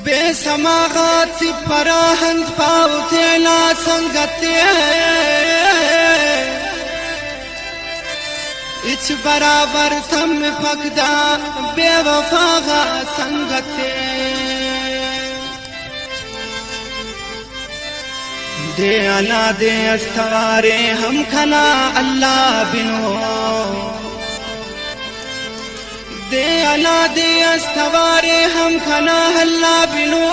बेसमागात पराहंद पावते ना संगते इच बराबर थम फकदा बेवफागा संगते दे अला दे अस्तवारे हम खना अल्लाह बिनो दे अला दे अस्तवारे हम खना अल्लाह बिनो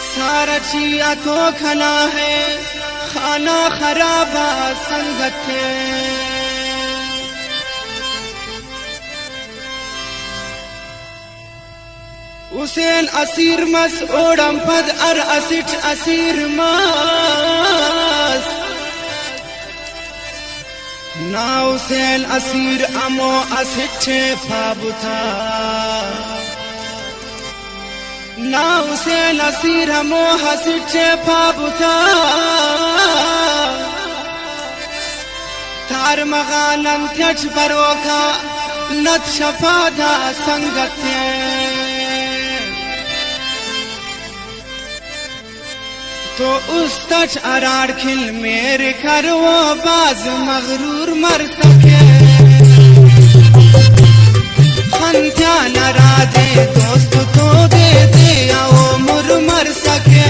सारा चिया तो खना है खाना खराबा संगत है हुसैन असीर मस ओडम पद अर असिट असीर मस ना हुसैन असीर अमो असिटे फाबुथा ना हुसैन असीर अमो हसिटे फाबुथा तार मगानम त्यच बरोका नत शफादा संगते तो उस तच अराड़ खिल मेरे कर वो बाज मगरूर मर सके खंत्या नरा दे दोस्त तो दे दे आओ मुर मर सके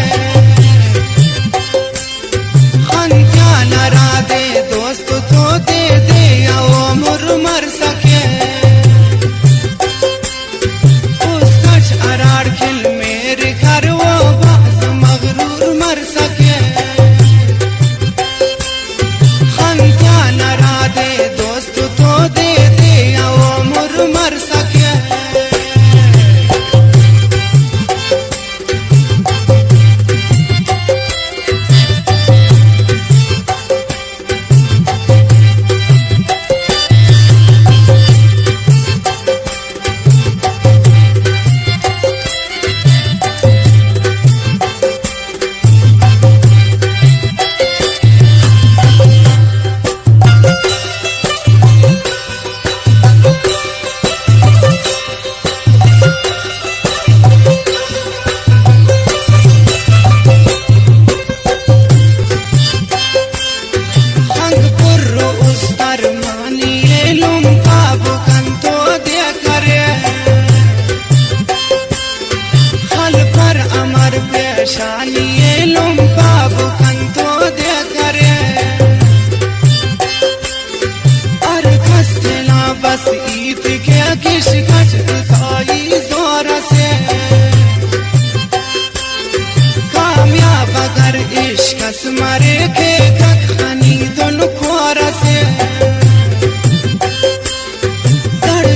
खंत्या नरा दे दोस्त तो दे दे आओ मुर मर सके उस तच अराड़ खिल मेरे कर वो बाज मगरूर मर सके खंत्या नरा दे दोस्त तो दे दे आओ मुर मर सके मरे के खनी दोनों खोरा से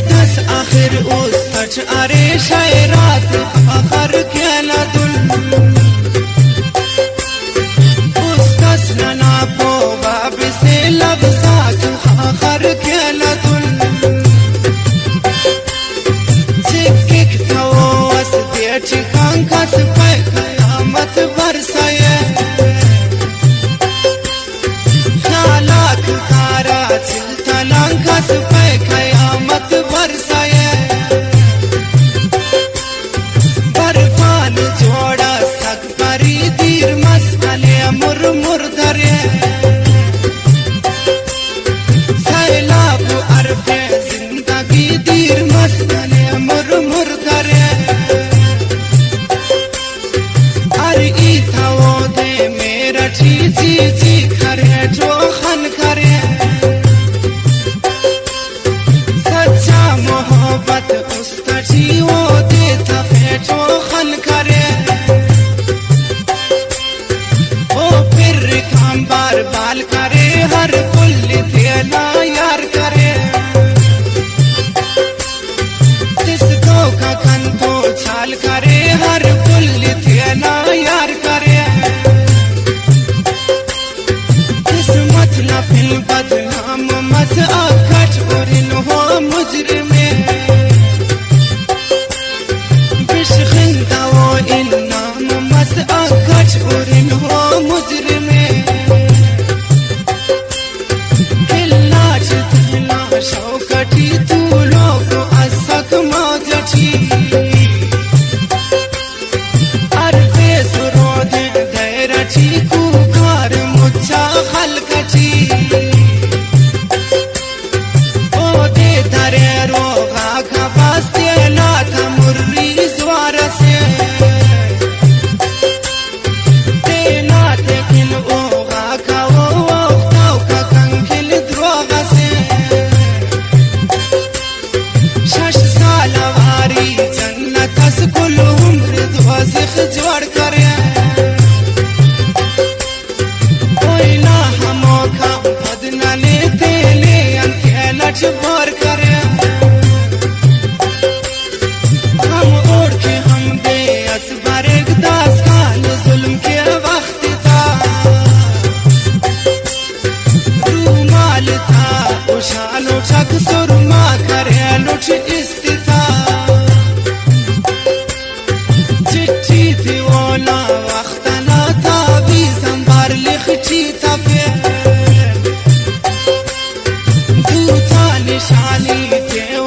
दस आखिर उस सच अरे शायरात आखिर क्या ना दुल उस दस ना पो बाब से लफ्ज़ात आखिर क्या ना दुल जिक्क तो अस देच कांकस पे कयामत बरसाए कस पे कयामत बरसाए बर्फान जोड़ा सक परी दीर मसले मुर मुर धरे सैलाब अरबे जिंदगी दीर मसले मुर मुर धरे अरे था वो दे मेरा ची ची ची करे जो खन करे मोहब्बत उस्तची वो देता फेचो खन करे ओ फिर काम बार बाल करे हर कुल देना यार करे जिसको का खन तो छाल करे हर कुल देना यार करे किस्मत न फिल बदनाम मत आकट और इन हो मुजरिम और इन हो मुजरिम खिल्ला शौकटी तू लोग असक मौत मजबूर करे हम ओढ़ के हम दे असबार दास खान जुल्म के वक्त था रूमाल था उछाल उठक सुरमा करे लुट इस्तिथा चिट्ठी थी ओला वक्त ना था भी संभार लिखी था निशानी थे